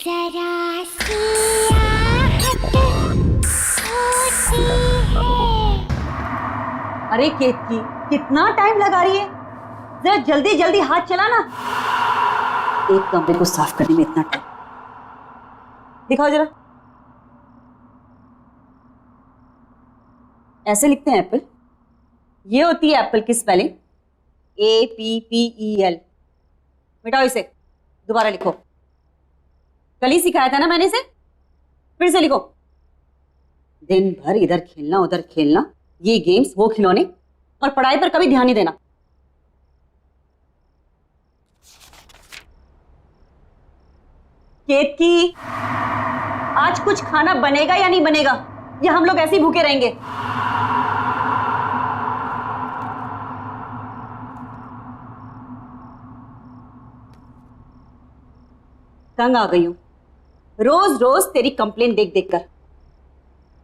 जरा सी आहट होती है। अरे केतकी, कितना टाइम लगा रही है? जरा जल्दी जल्दी हाथ चला ना। एक कमरे को साफ करने में इतना टाइम। दिखाओ जरा। ऐसे लिखते हैं एप्पल। ये होती है एप्पल की स्पेलिंग, APPEL। मिटाओ इसे, दोबारा लिखो। कल ही सिखाया था ना मैंने इसे, फिर से लिखो। दिन भर इधर खेलना उधर खेलना, ये गेम्स वो खिलौने, और पढ़ाई पर कभी ध्यान नहीं देना। केतकी, आज कुछ खाना बनेगा या नहीं बनेगा, या हम लोग ऐसे ही भूखे रहेंगे? तंग आ गई हूं रोज रोज तेरी कंप्लेन देख देख कर।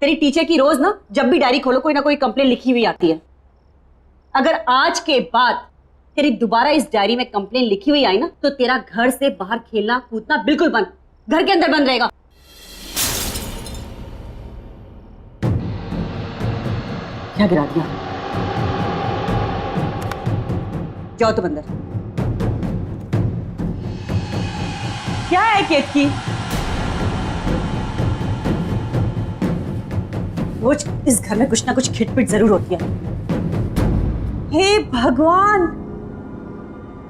तेरी टीचर की रोज ना, जब भी डायरी खोलो कोई ना कोई कंप्लेन लिखी हुई आती है। अगर आज के बाद तेरी दोबारा इस डायरी में कंप्लेन लिखी हुई आई ना, तो तेरा घर से बाहर खेलना कूदना बिल्कुल बंद, घर के अंदर बंद रहेगा। क्या गिरा दिया? जाओ तुम अंदर। क्या है केतकी? रोज इस घर में कुछ ना कुछ खिटपिट जरूर होती है। हे भगवान,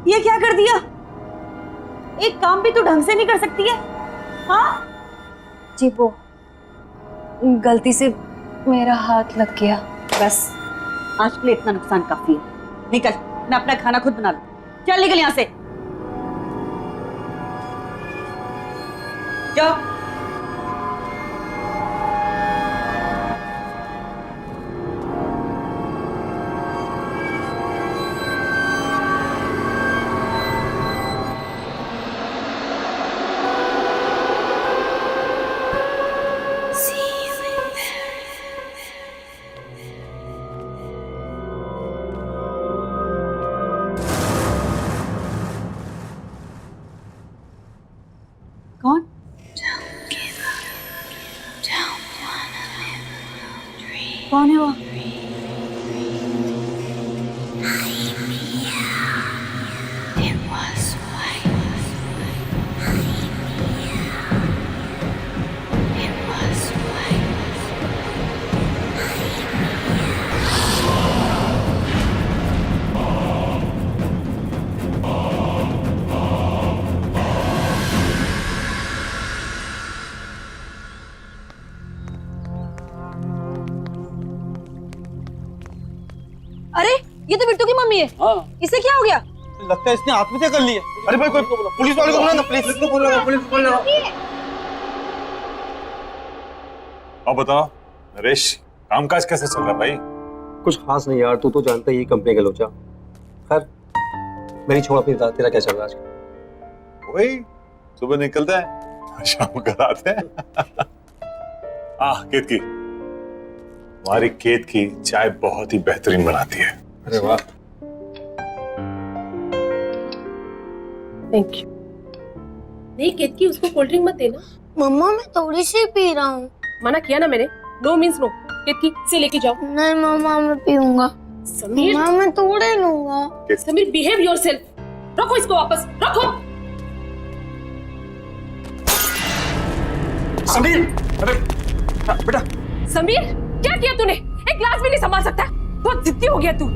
ये क्या कर दिया? एक काम भी तो ढंग से नहीं कर सकती है। हाँ जी, वो गलती से मेरा हाथ लग गया। बस आज के लिए इतना नुकसान काफी है। निकल, मैं अपना खाना खुद बना लूं। चल निकल यहां से, जाओ। कौन? कौन है वो? अरे, ये तो बिट्टू की मम्मी है। हाँ। इसे क्या हो गया? लगता है इसने आत्महत्या कर ली है। अरे भाई, कोई पुलिस वाले को बुला ना, पुलिस को बुला। अब बताओ नरेश, कामकाज कैसे चल रहा है भाई? कुछ खास नहीं यार, तू तो जानता ही कंपनी का लोचा। खैर, मेरी छोड़, अपनी बता, तेरा क्या चल रहा है आजकल? वही सुबह निकलता है, शाम को आते हैं। केतकी, हमारी केतकी चाय बहुत ही बेहतरीन बनाती है। अरे वाह। Thank you. नहीं केतकी, उसको कोल्ड ड्रिंक मत देना। मम्मा मैं थोड़ी सी पी रहा हूँ। मना किया ना मैंने, नो मीन्स नो। केतकी से लेके जाओ। नहीं मम्मा मैं पीऊंगा। समीर, मम्मा मैं थोड़े लूंगा। Sameer behave yourself. रखो इसको वापस, रखो। समीर, अरे बेटा। समीर, क्या किया तूने? एक ग्लास भी नहीं संभाल सकता? बहुत जिद्दी हो गया तू।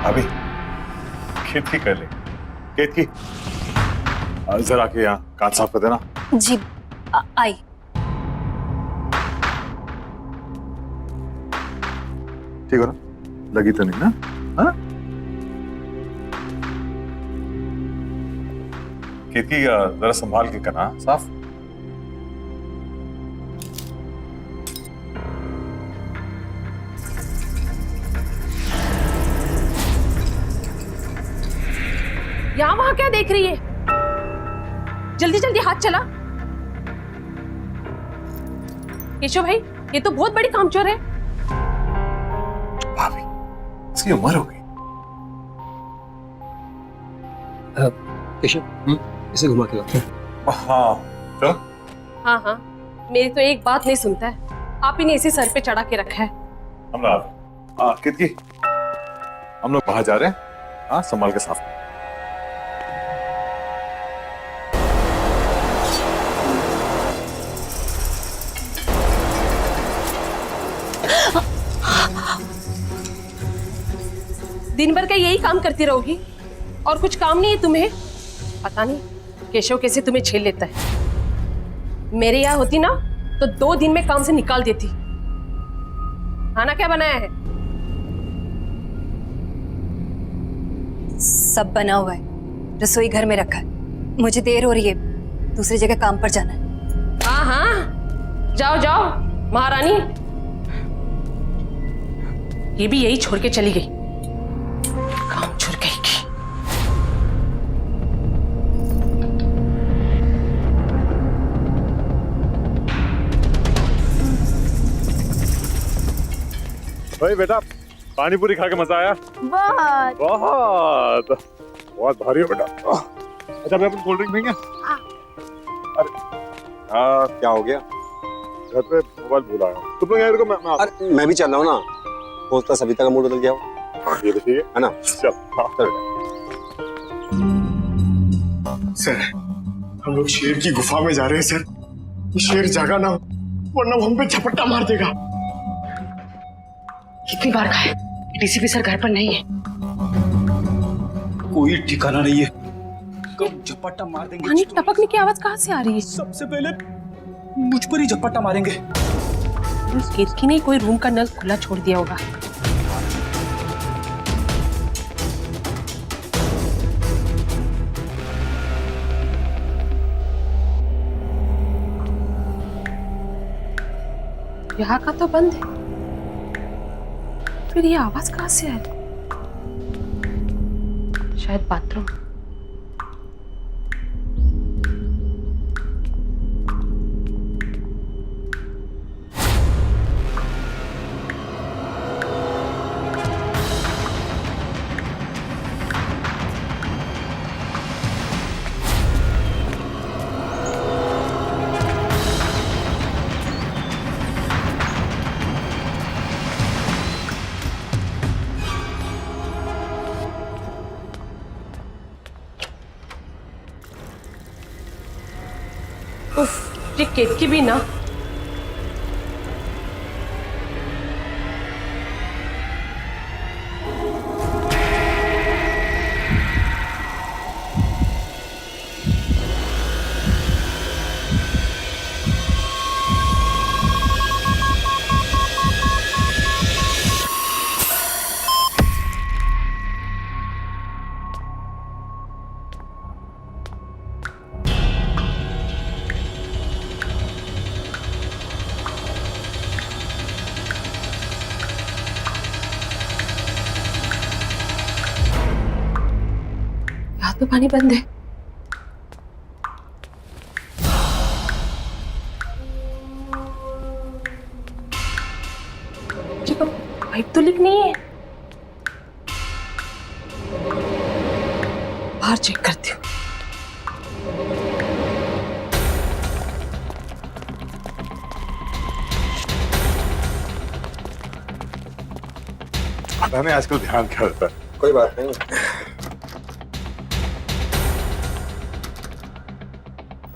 अभी केतकी कर ले। केतकी, जरा के यहाँ कांच साफ कर देना। जी, आई। ठीक हो ना? लगी तो नहीं ना? हाँ? केतकी जरा संभाल के करना साफ। यहाँ वहां क्या देख रही है? जल्दी जल्दी हाथ चला। केशव भाई, ये तो बहुत बड़ी कामचोर है। भाभी, इसकी उम्र हो गई। केशव, इसे घुमा के लाते हैं। हाँ चलो। हाँ हाँ, मेरी तो एक बात नहीं सुनता है। आप ही ने इसी सर पे चढ़ा के रखा है। हम लोग हाँ कितकी हम लोग बाहर जा रहे हैं। हाँ संभाल के साफ। दिन भर का यही काम करती रहोगी और कुछ काम नहीं है तुम्हें? पता नहीं केशव कैसे तुम्हें झेल लेता है। मेरे यहाँ होती ना तो 2 दिन में काम से निकाल देती। खाना क्या बनाया है? सब बना हुआ है, रसोई घर में रखा है। मुझे देर हो रही है, दूसरी जगह काम पर जाना है। हाँ हाँ, जाओ जाओ महारानी। ये भी यही छोड़ के चली गई, काम छोड़ गई की। भाई बेटा पानी पूरी खा के मजा आया? बहुत। बहुत बहुत भारी है बेटा। अच्छा मैं अपन कोल्ड ड्रिंक देंगे? अरे हाँ क्या हो गया? घर पे मोबाइल भूल आया हूँ। तुम लोग यार को मैं अरे मैं भी चल रहा हूँ ना, होता सविता का मूड बदल गया हो। ये तो ठीक है ना? चल हाँ चल सर हम लोग शेर की गुफा में जा रहे हैं सर। ये शेर जागा ना हो वरना वो हम पे झपट्टा मार देगा। कितनी बार कहा है डीसीपी सर घर पर नहीं है। कोई ठिकाना नहीं है, कब झपट्टा मार देंगे। पानी टपकने की आवाज कहाँ से आ रही है? सबसे पहले मुझ पर ही झपट्टा मारेंगे। उस केतकी ने कोई रूम का नल खुला छोड़ दिया होगा। यहाँ का तो बंद है, फिर ये आवाज कहाँ से आ रही? शायद बाथरूम। ये केतकी भी ना। यहाँ तो पानी बंद है। पाइप तो लीक नहीं है। बाहर चेक करती हूँ। पता नहीं आजकल ध्यान क्या रहता है। कोई बात नहीं।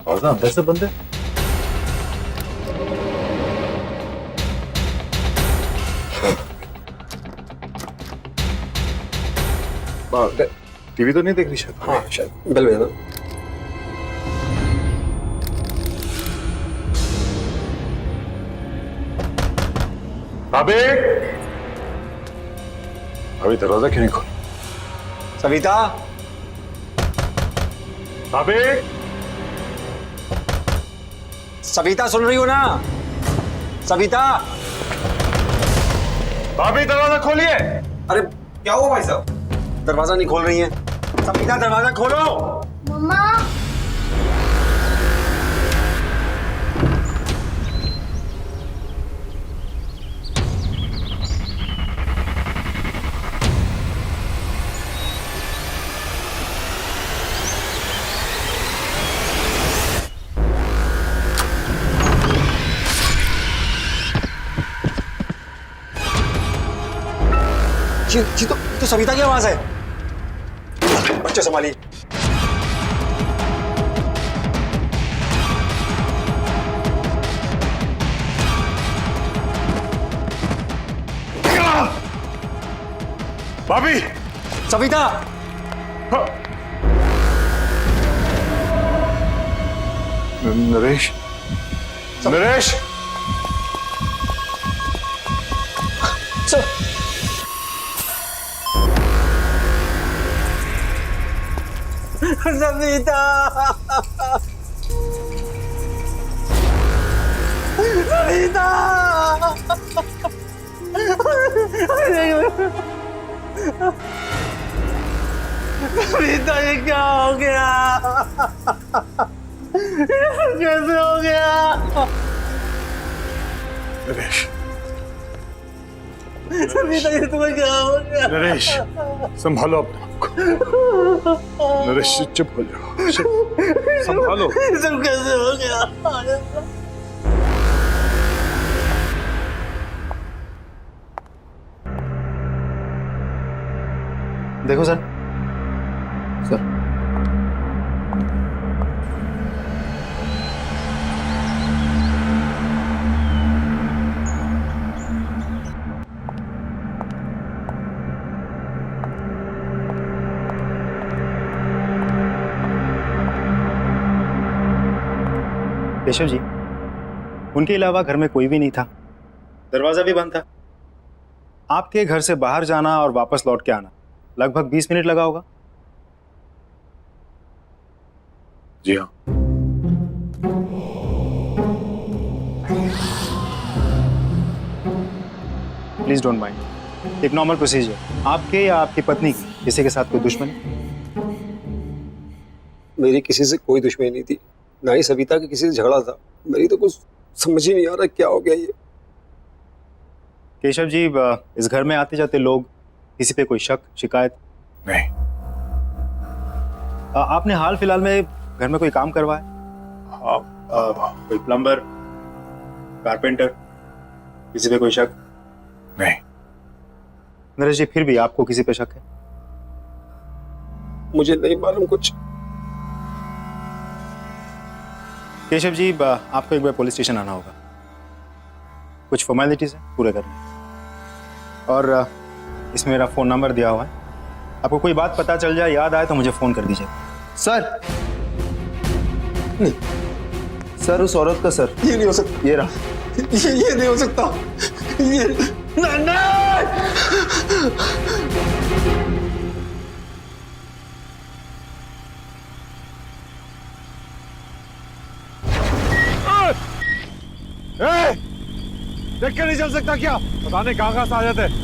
और ना अंदर से बंद है। टीवी तो नहीं देख रही शायद। हाँ शायद बेल बजा दो। भाभी अभी दरवाजा क्यों नहीं खोल? सविता, भाभी सविता सुन रही हो ना? सविता, भाभी दरवाजा खोलिए। अरे क्या हुआ भाई साहब? दरवाजा नहीं खोल रही है। सविता दरवाजा खोलो। मम्मा जी तो सविता की आवाज है। बच्चे संभालिए। भाभी, सविता, नरेश, नरेश, सविता, सविता, सविता, ये क्या हो गया? कैसे हो गया? नरेश, सविता, ये तुम्हें क्या हो गया? नरेश, संभालो अपने आप को। नरेश, चुप हो जाओ, संभालो। ये सब कैसे हो गया? देखो सर, सर, केशव जी, उनके अलावा घर में कोई भी नहीं था, दरवाजा भी बंद था। आपके घर से बाहर जाना और वापस लौट के आना लगभग 20 मिनट लगा होगा। जी हाँ। प्लीज डोंट माइंड, एक नॉर्मल प्रोसीजर। आपके या आपकी पत्नी की किसी के साथ कोई दुश्मनी? मेरी किसी से कोई दुश्मनी नहीं थी, ना ही सविता के किसी से झगड़ा था। मेरी तो कुछ समझ ही नहीं आ रहा क्या हो गया ये। केशव जी, इस घर में आते जाते लोग, किसी पे कोई शक शिकायत? नहीं। आपने हाल फिलहाल में घर में कोई काम करवाया? कोई प्लम्बर, कारपेंटर, किसी पे कोई शक? नहीं। नरेश जी, फिर भी आपको किसी पे शक है? मुझे नहीं मालूम कुछ। केशव जी, आपको एक बार पुलिस स्टेशन आना होगा, कुछ फॉर्मेलिटीज है पूरे करने, और इसमें मेरा फोन नंबर दिया हुआ है। आपको कोई बात पता चल जाए, याद आए तो मुझे फोन कर दीजिए। सर, नहीं सर, उस औरत का सर, ये नहीं हो सकता। ये रहा, ये नहीं हो सकता। ये देख के नहीं चल सकता क्या? पता नहीं कहां से आ जाते।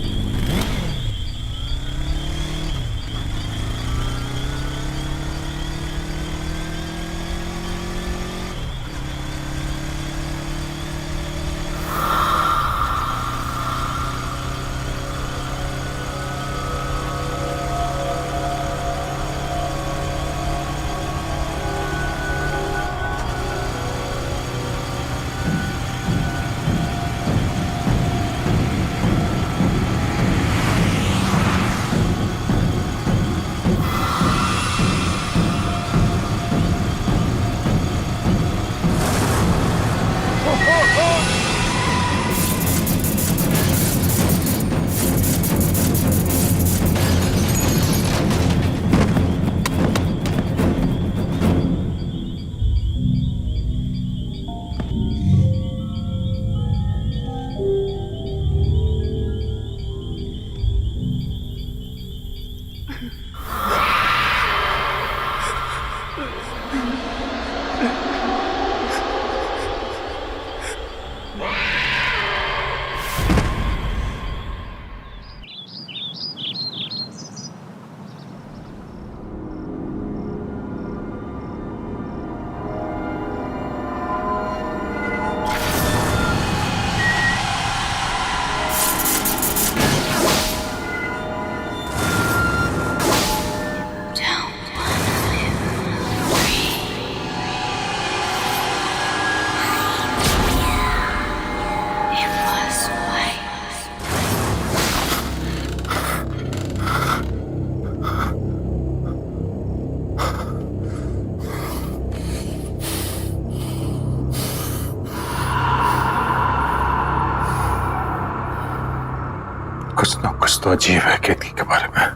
कुछ तो अजीब है केतकी के बारे में।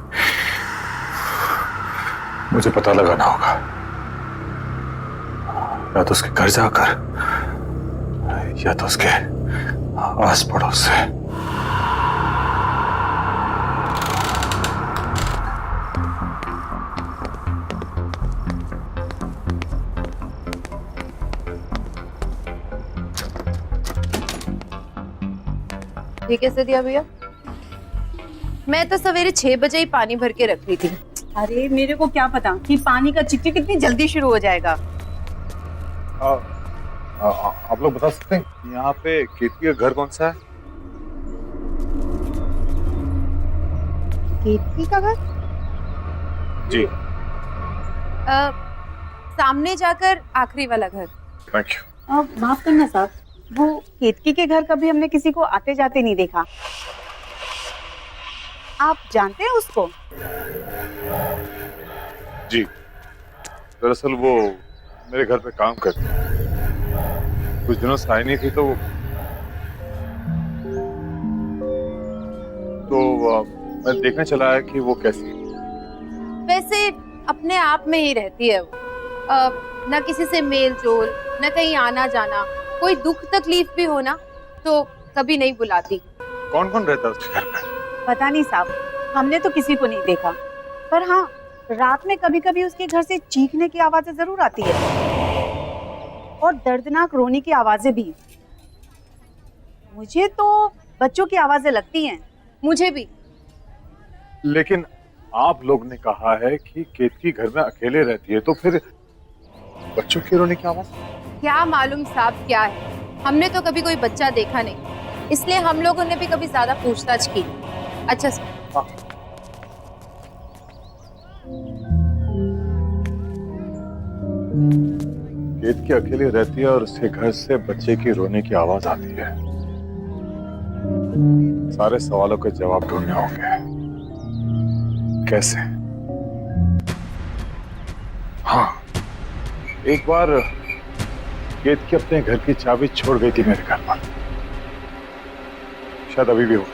मुझे पता लगाना होगा, या तो उसके घर जाकर या तो उसके आस पड़ोस से। ये कैसे दिया भैया? मैं तो सवेरे 6 बजे ही पानी भर के रख रही थी। अरे मेरे को क्या पता कि पानी का चिकचिक कितनी जल्दी शुरू हो जाएगा। आप लोग बता सकते हैं यहाँ पे केतकी का घर कौन सा है? केतकी का घर? जी। सामने जाकर आखिरी वाला घर। Thank you. माफ करना साहब, वो केतकी के घर कभी हमने किसी को आते जाते नहीं देखा। आप जानते हैं उसको? जी, दरअसल वो मेरे घर पे काम करती है। कुछ दिनों से आई नहीं थी तो मैं देखने चला है कि वो कैसी है। वैसे अपने आप में ही रहती है वो। ना किसी से मेल जोल, ना कहीं आना जाना। कोई दुख तकलीफ भी हो ना तो कभी नहीं बुलाती। कौन कौन रहता है उसके घर पे? पता नहीं साहब, हमने तो किसी को नहीं देखा, पर हाँ रात में कभी कभी उसके घर से चीखने की आवाजें जरूर आती है और दर्दनाक रोने की आवाजें भी। मुझे तो बच्चों की आवाजें लगती हैं। मुझे भी। लेकिन आप लोग ने कहा है कि केतकी घर में अकेले रहती है, तो फिर बच्चों की रोने की आवाज? क्या मालूम साहब क्या है, हमने तो कभी कोई बच्चा देखा नहीं, इसलिए हम लोगों ने भी कभी ज्यादा पूछताछ की। अच्छा सर। हाँ। केतकी अकेले रहती है और उसके घर से बच्चे की रोने की आवाज आती है। सारे सवालों के जवाब ढूंढने होंगे। कैसे? हाँ, एक बार केतकी अपने घर की चाबी छोड़ गई थी मेरे घर पर, शायद अभी भी हो।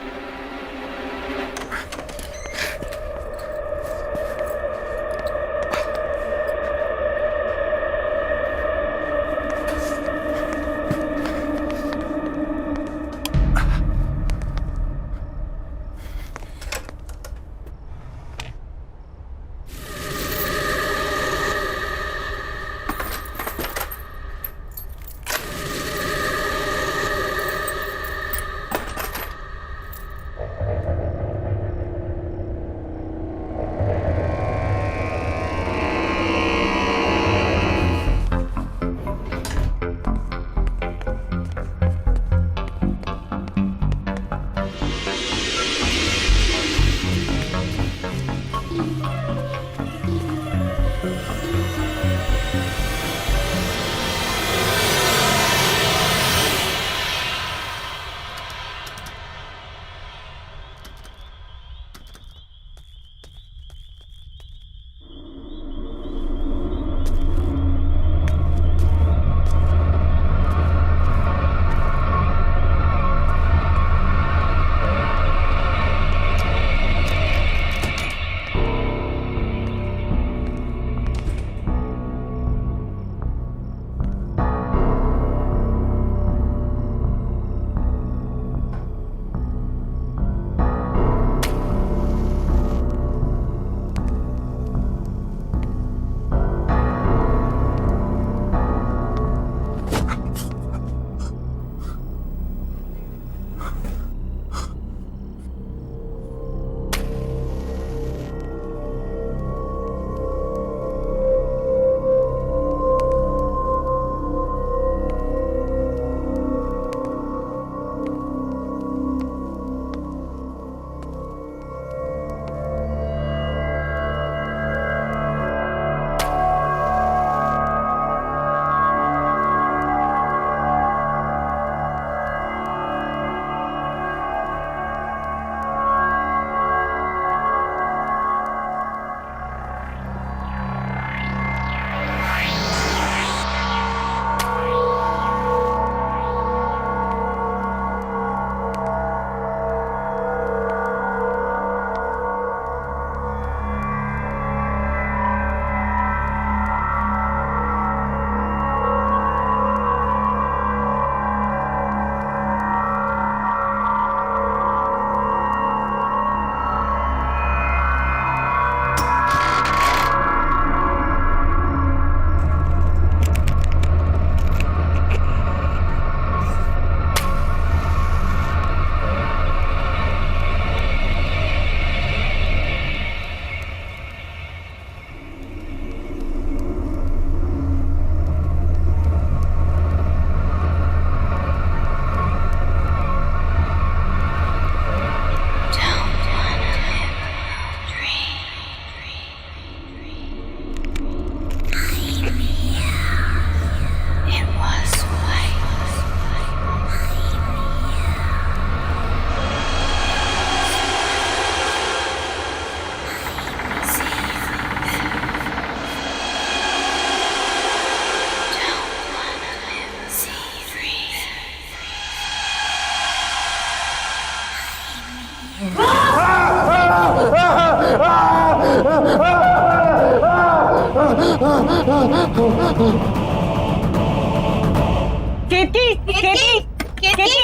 केतकी केतकी केतकी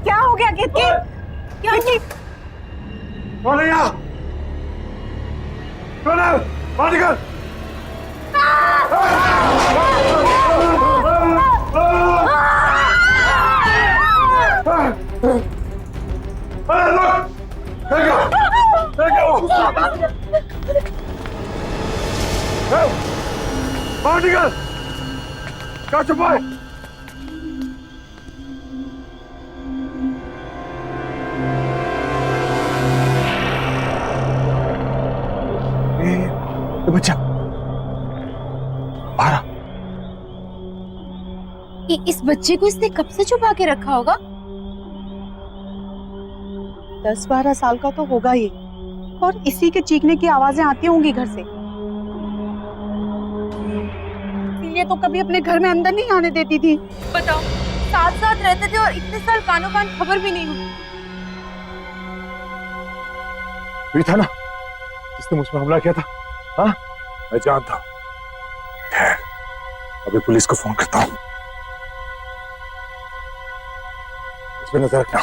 क्या हो गया केतकी? क्या कौन है यहाँ? कौन है? बाहर निकल! अरे लोग! बाहर निकल! क्या छुपा है? ये बच्चा बाहर आ। इस बच्चे को इसने कब से छुपा के रखा होगा? 10-12 साल का तो होगा ही, और इसी के चीखने की आवाजें आती होंगी घर से। ये तो कभी अपने घर में अंदर नहीं आने देती थी। बताओ, साथ साथ रहते थे और इतने साल कानों कान खबर भी नहीं हुई। ये था ना जिसने मुझ पर हमला किया था? हाँ, मैं जानता हूँ। खैर, अभी पुलिस को फोन करता हूँ। इस पे नजर रखना।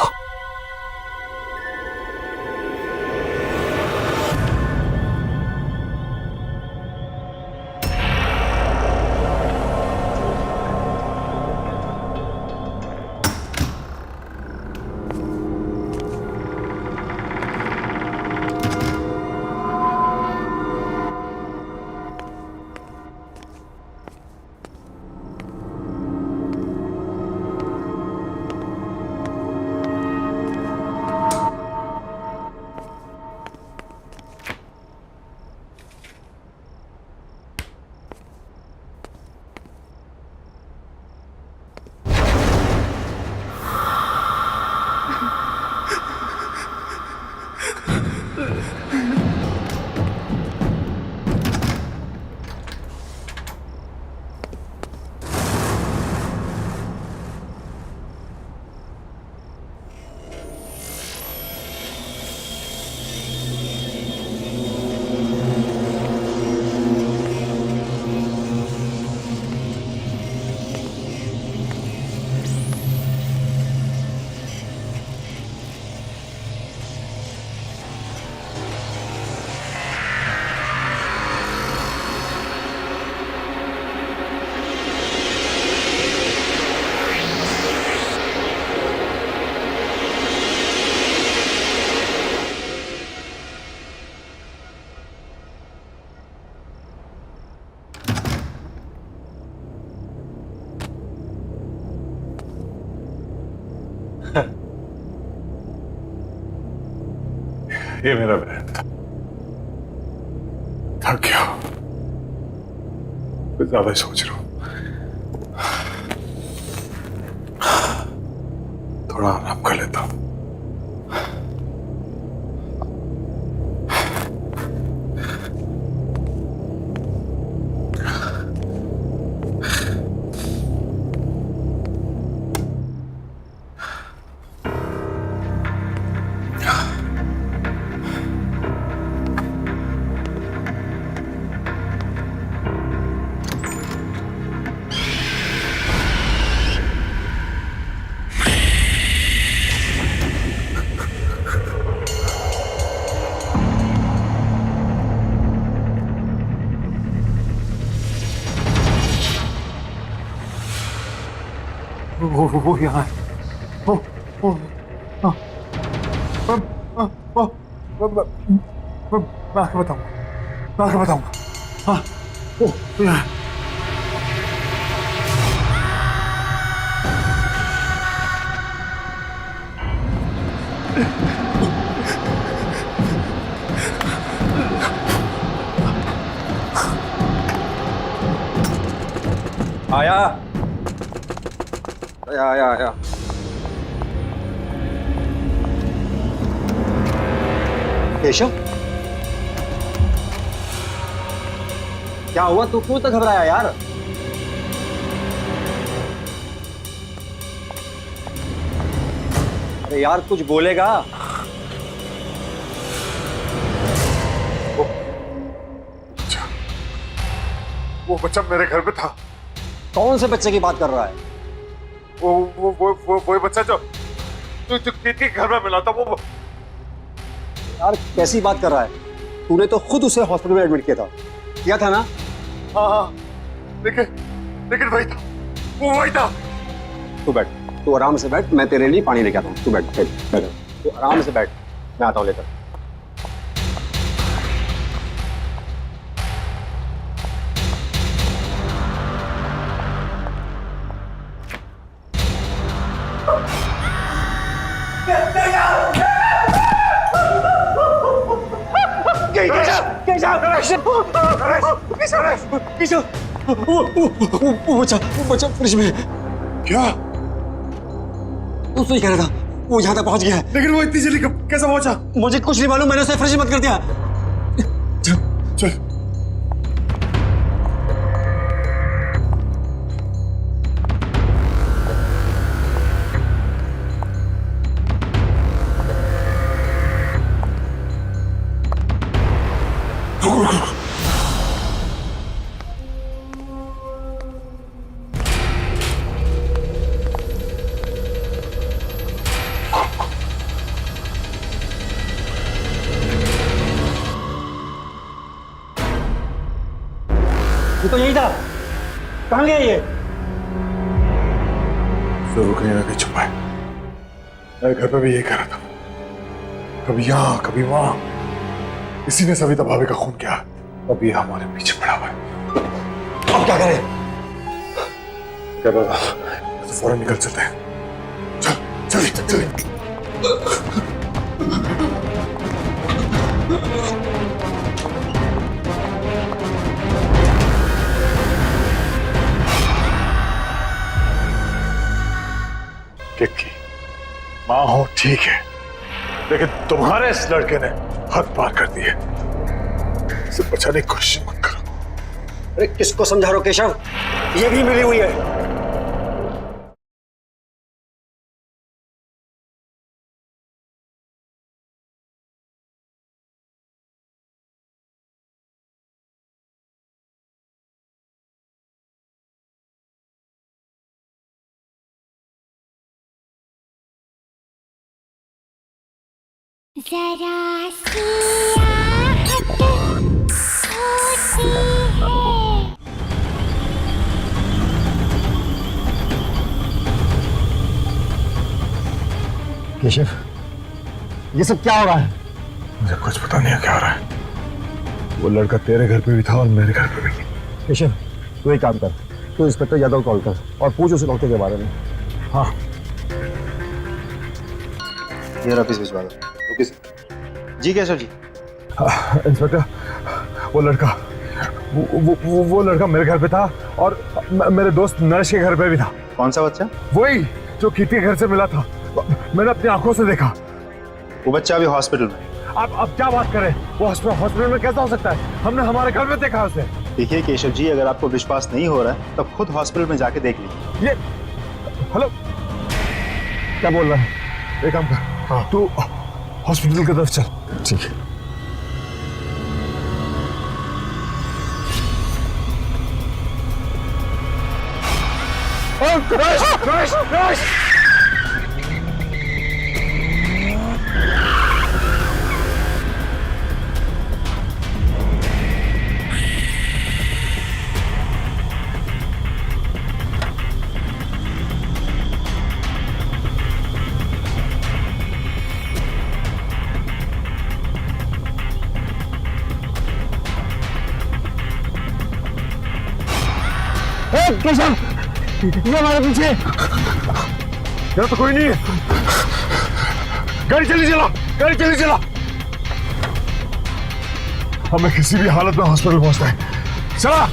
ये मेरा बहन था। थक गया, कुछ ज्यादा ही सोच रहा हूं। थोड़ा आराम कर लेता हूं। वो यहाँ है। मैं आके बताऊंगा। हाँ, वो यहाँ है। आया आया आया आया। केशव, क्या हुआ? तू क्यों तक घबराया यार? यार कुछ बोलेगा। वो बच्चा मेरे घर पे था। कौन से बच्चे की बात कर रहा है? वो बच्चा जो केत के घर में मिला था। वो यार कैसी बात कर रहा है? तूने तो खुद उसे हॉस्पिटल में एडमिट किया था ना? हाँ, लेकिन वही था, वो वही था। तू बैठ, तू आराम से बैठ, मैं तेरे लिए पानी लेके आता हूँ। तू बैठ, तू आराम से बैठ, मैं आता हूँ लेकर। वो बच्चा फ्रिज में। क्या? तू तो ही कह रहा था वो यहाँ तक पहुंच गया है। लेकिन वो इतनी जल्दी कैसे पहुंचा? मुझे कुछ नहीं मालूम, मैंने उसे फ्रिज में बंद कर दिया। चल। ये तो यही था, कहाँ गया ये? जरूर कहीं ना कहीं छुपा है। मैं घर पे भी यही कर रहा था, कभी यहाँ कभी वहां। इसी ने सविता भाभी का खून किया, अब ये हमारे पीछे पड़ा हुआ है। अब क्या करें? क्या पता, तो फौरन निकल चलते हैं। चल। की माँ हो ठीक है, लेकिन तुम्हारे इस लड़के ने हद पार कर दी है। इसे बचाने की कोशिश मत करो। अरे किसको समझा रहे हो केशव? ये भी मिली हुई है। जरा सी आहट होती है। केशव, ये सब क्या हो रहा है? मुझे कुछ पता नहीं है क्या हो रहा है। वो लड़का तेरे घर पे भी था और मेरे घर पे भी। केशव, तू एक काम कर, तू इंस्पेक्टर यादव कॉल कर और पूछ उस डॉक्टर के बारे में। हाँ, ये ऑफिस भिजवा दो। ओके जी केशव जी। इंस्पेक्टर, वो लड़का वो लड़का मेरे घर पे था और मेरे दोस्त नरेश के घर पे भी था। कौन सा बच्चा? वही जो कीर्ति के घर से मिला था, मैंने अपनी आंखों से देखा। वो बच्चा अभी हॉस्पिटल में। अब क्या बात करें, वो हॉस्पिटल में कैसा हो सकता है? हमने हमारे घर में देखा उसे। देखिए केशव जी, अगर आपको विश्वास नहीं हो रहा है तो खुद हॉस्पिटल में जाके देख लीजिए। ये हेलो, क्या बोल रहा है? एक काम कर, हाँ, तू हॉस्पिटल की तरफ चल। ठीक है। नरेश! केशव, ये हमारे पीछे। यहाँ तो कोई नहीं है। गाड़ी चली चला। हमें किसी भी हालत में हॉस्पिटल पहुंचना है। चला।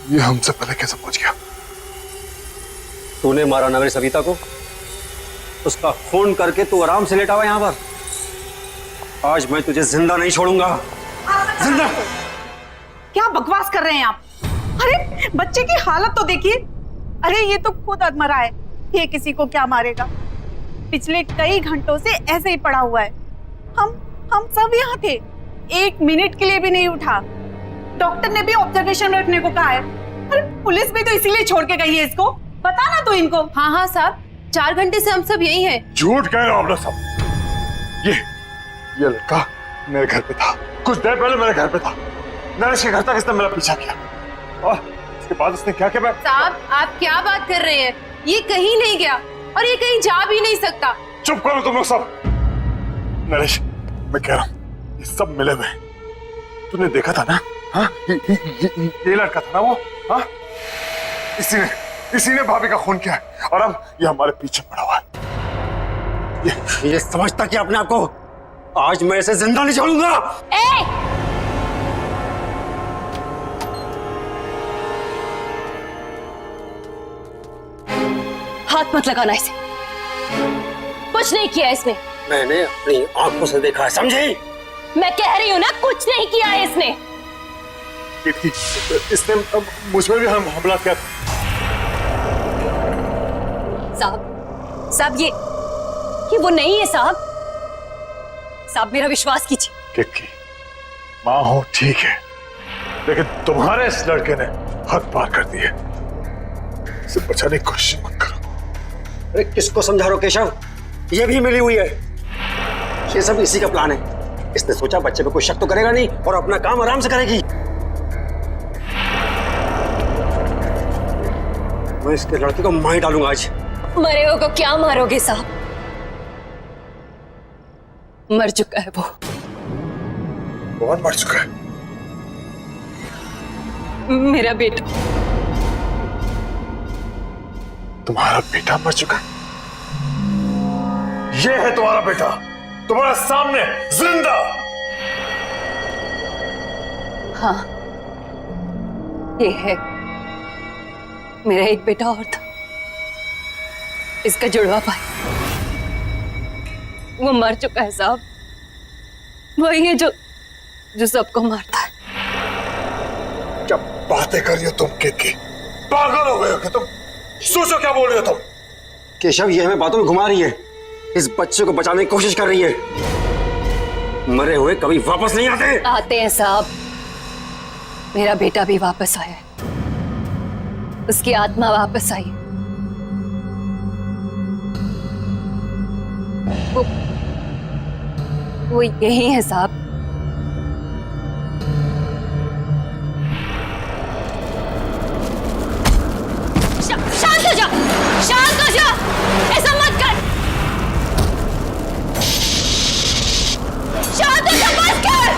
ये हमसे पहले कैसे पहुंच गया? तूने मारा ना मेरी सविता को, उसका फोन करके तू आराम से लेटा हुआ यहाँ पर। आज मैं तुझे जिंदा नहीं छोड़ूंगा, जिंदा। क्या बकवास कर रहे हैं आप? अरे बच्चे की हालत तो देखिए। अरे ये तो खुद अधमरा है, ये किसी को क्या मारेगा। पिछले कई घंटों से ऐसे ही पड़ा हुआ है। हम सब यहाँ थे, 1 मिनट के लिए भी नहीं उठा। डॉक्टर ने भी ऑब्जर्वेशन में रखने को कहा है। अरे पुलिस भी तो इसीलिए छोड़ के गई है इसको। बता ना तू इनको। हाँ हाँ साहब, 4 घंटे से हम सब यही हैं। झूठ कह रहे हो आप लोग सब। ये लड़का मेरे घर पे था, कुछ देर पहले मेरे घर पे था। नरेश के घर तक इसने मेरा पीछा किया और इसके बाद उसने क्या किया? साहब आप क्या बात कर रहे हैं? ये कहीं नहीं गया और ये कहीं जा भी नहीं सकता। चुप करो तुम लोग सब। नरेश, मैं कह रहा हूँ ये सब मिले हुए। तूने देखा था ना? हाँ, ये लड़का था ना वो। हाँ, इसी ने भाभी का खून किया है और अब ये हमारे पीछे पड़ा हुआ है। ये समझता कि अपने आप को आज मैं इसे जिंदा नहीं छोड़ूंगा। हाथ मत लगाना इसे, कुछ नहीं किया इसने। मैंने अपनी आंखों से देखा है, समझी? मैं कह रही हूँ ना, कुछ नहीं किया है इसने। इसने मुझ पर भी हमला किया। साहब ये वो नहीं है साहब। साहब मेरा विश्वास कीजिए। किक्की, माँ हो ठीक है, लेकिन तुम्हारे इस लड़के ने हद पार कर दी है। इसे बचाने की कोशिश मत करो। अरे किसको समझा रहे हो केशव? ये भी मिली हुई है। ये सब इसी का प्लान है। इसने सोचा बच्चे पे कोई शक तो करेगा नहीं और अपना काम आराम से करेगी। मैं इसके लड़के को मार डालूंगा आज। मरे हो को क्या मारोगे साहब? मर चुका है वो। कौन मर चुका है? मेरा बेटा। तुम्हारा बेटा मर चुका? ये है तुम्हारा बेटा, तुम्हारे सामने जिंदा। हाँ, ये है। मेरा एक बेटा और था, इसका जुड़वा भाई। वो मर चुका है साहब। वही है जो सबको मारता है। क्या बातें कर रही हो तुम किक्की? पागल हो गए हो क्या तुम? सोचो क्या बोल रहे हो तुम? केशव ये हमें बातों में घुमा रही है, इस बच्चे को बचाने की कोशिश कर रही है। मरे हुए कभी वापस नहीं आते। आते हैं साहब। मेरा बेटा भी वापस आया है, उसकी आत्मा वापस आई। वो यही है साहब। शांत हो जा, शांत हो जा, ऐसा मत कर। शांत हो जा, बस कर।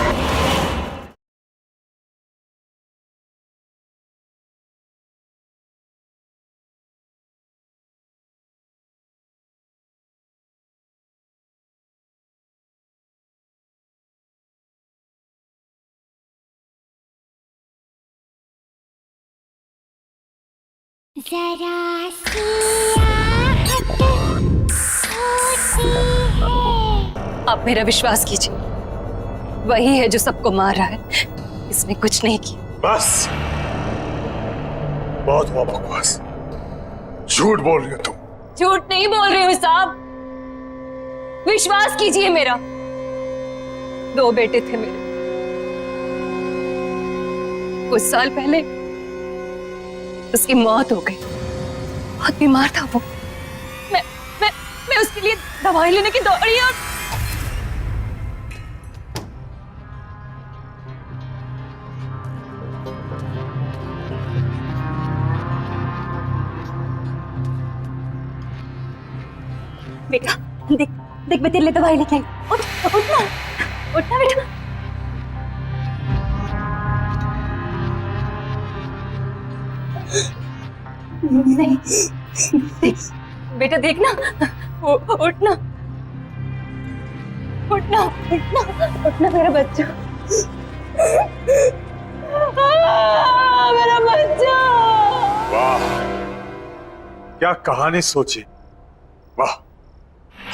जरा सी आहट होती है। आप मेरा विश्वास कीजिए, वही है जो सबको मार रहा है। इसने कुछ नहीं किया। बस, बहुत हुआ बकवास। झूठ बोल रही हो तुम। झूठ नहीं बोल रही हूँ साहब, विश्वास कीजिए मेरा। 2 बेटे थे मेरे। कुछ साल पहले उसकी मौत हो गई। बहुत बीमार था वो। मैं उसके लिए दवाई लेने की दौड़ी और बेटा देख देख, मैं तेरे लिए दवाई लेके आई। उठना उठना बेटा। नहीं देख बेटा, देखना, उठना उठना उठना उठना मेरा बच्चा। मेरा बच्चा। वाह, क्या कहानी सोची, वाह।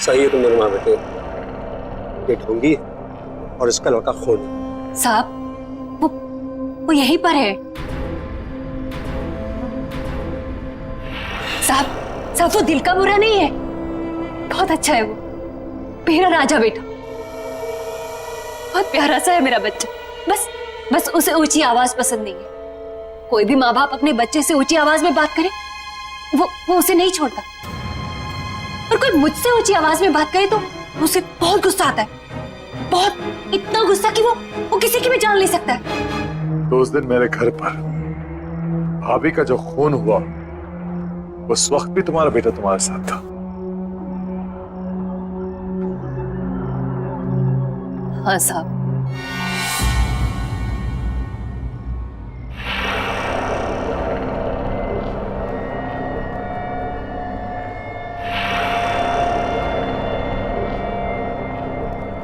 सही है तुमने माँ बेटे, ये ढोंगी और इसका लड़का खून। साहब वो यहीं पर है। साहब वो दिल का बुरा नहीं है, बहुत अच्छा है वो, मेरा राजा बेटा, बहुत प्यारा सा है मेरा बच्चा। बस उसे ऊंची आवाज पसंद नहीं है। कोई भी माँ बाप अपने बच्चे से ऊंची आवाज में बात करे वो उसे नहीं छोड़ता, और कोई मुझसे ऊंची आवाज में बात करे तो उसे बहुत गुस्सा आता है, बहुत, इतना गुस्सा कि वो किसी की भी जान ले सकता है। तो उस दिन मेरे घर पर भाभी का जो खून हुआ, उस वक्त भी तुम्हारा बेटा तुम्हारे साथ था। हाँ साहब।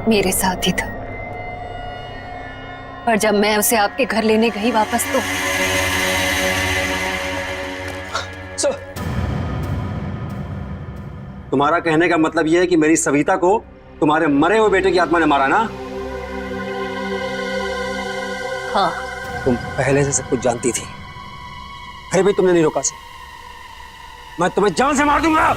मेरे साथ ही था, पर जब मैं उसे आपके घर लेने गई वापस तो तुम्हारा कहने का मतलब यह है कि मेरी सविता को तुम्हारे मरे हुए बेटे की आत्मा ने मारा ना? हाँ। तुम पहले से सब कुछ जानती थी, फिर भी तुमने नहीं रोका से। मैं तुम्हें जान से मार दूंगा।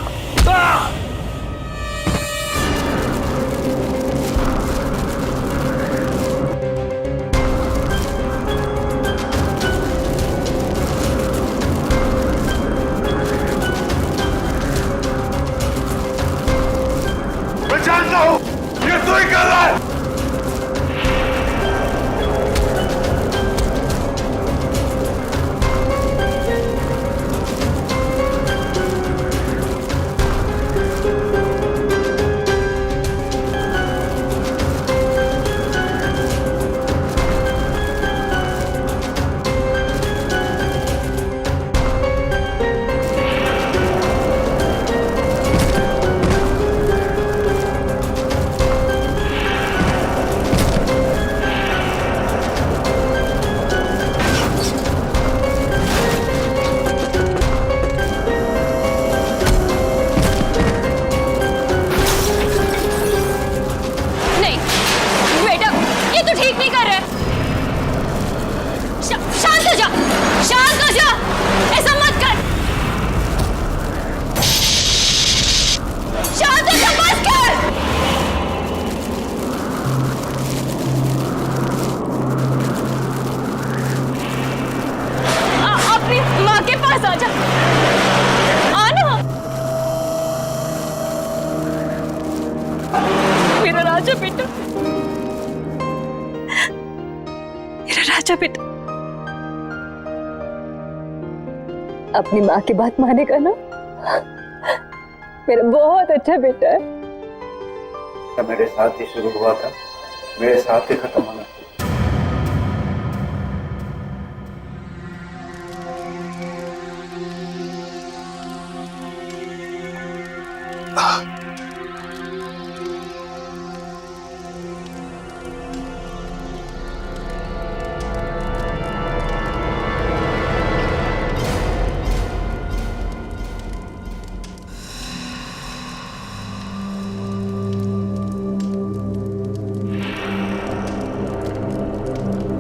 मैं जानता हूं ये तू ही कर रहा है। राजा बेटा, अपनी माँ की बात मानेगा ना? मेरा बहुत अच्छा बेटा है। मेरे साथ ही शुरू हुआ था, मेरे साथ ही खत्म होना।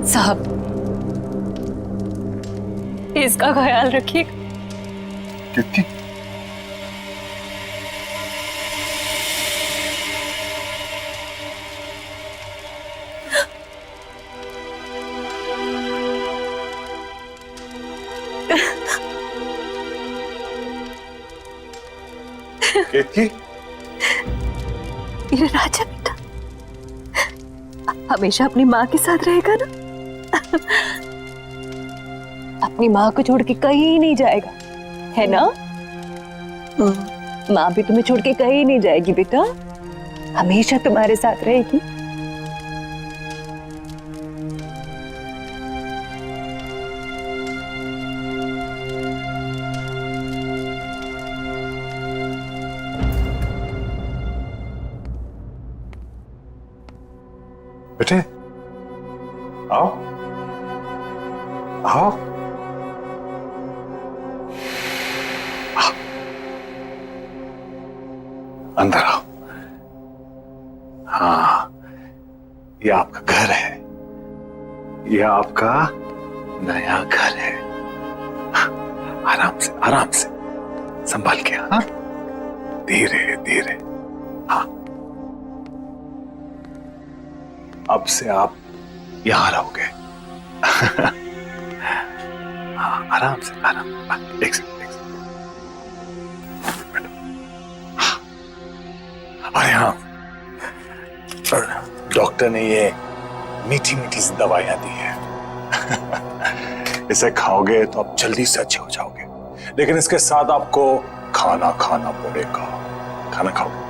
साहब, इसका ख्याल रखिएगा। कितनी? केतकी? मेरा राजा बेटा हमेशा अपनी माँ के साथ रहेगा ना? अपनी माँ को छोड़ के कहीं नहीं जाएगा, है ना? माँ भी तुम्हें छोड़ के कहीं नहीं जाएगी बेटा, हमेशा तुम्हारे साथ रहेगी। बेटे आओ आओ। अंदर आओ। हाँ, ये आपका घर है, ये आपका नया घर है। आराम से संभाल के। हाँ, धीरे धीरे। हाँ, अब से आप यहां रहोगे। हाँ, आराम से। एक सेकंड। अरे हाँ, डॉक्टर ने ये मीठी मीठी सी दवाइयां दी है। इसे खाओगे तो आप जल्दी से अच्छे हो जाओगे, लेकिन इसके साथ आपको खाना खाना पड़ेगा। खाना खाओगे?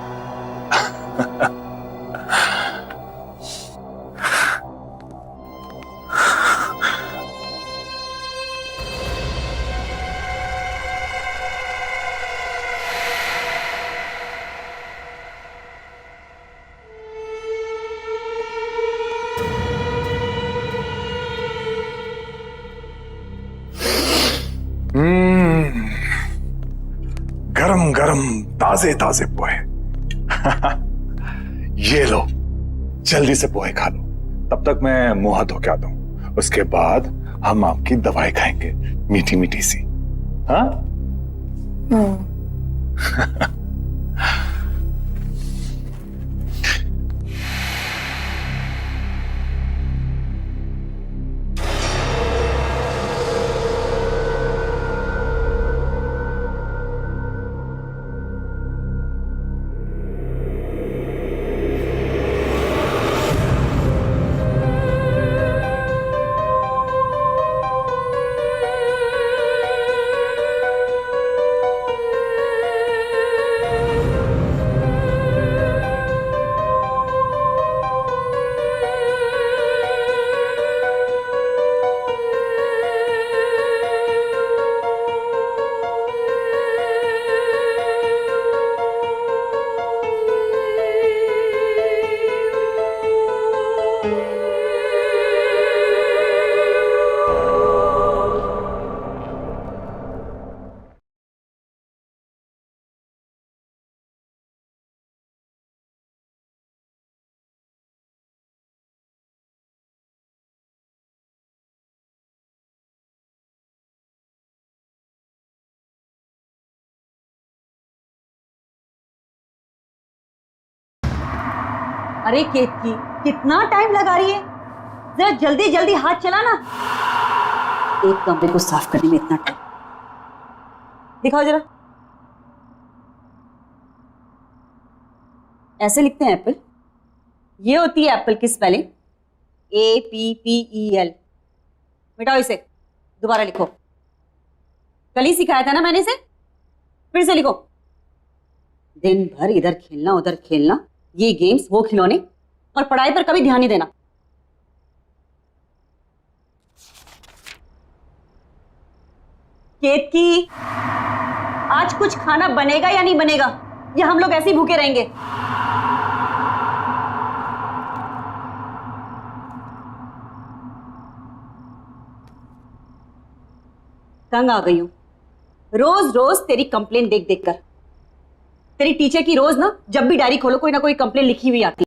गरम गरम ताजे ताजे पोहे। ये लो, जल्दी से पोहे खा लो। तब तक मैं मुंह हाथ धो के आता हूं, उसके बाद हम आपकी दवाई खाएंगे, मीठी मीठी सी। हाँ? अरे केतकी, कितना टाइम लगा रही है? जरा जल्दी जल्दी हाथ चला ना। एक कमरे को साफ करने में इतना टाइम। दिखाओ जरा। ऐसे लिखते हैं एप्पल। ये होती है एप्पल की स्पेलिंग, APPEL। मिटाओ इसे, दोबारा लिखो। कल ही सिखाया था ना मैंने इसे, फिर से लिखो। दिन भर इधर खेलना उधर खेलना, ये गेम्स वो खिलौने, और पढ़ाई पर कभी ध्यान नहीं देना। केतकी, आज कुछ खाना बनेगा या नहीं बनेगा, या हम लोग ऐसे ही भूखे रहेंगे? तंग आ गई हूं रोज रोज तेरी कंप्लेन देख देख कर। तेरी टीचर की रोज ना जब भी डायरी खोलो कोई ना कोई कंप्लेन लिखी हुई आती।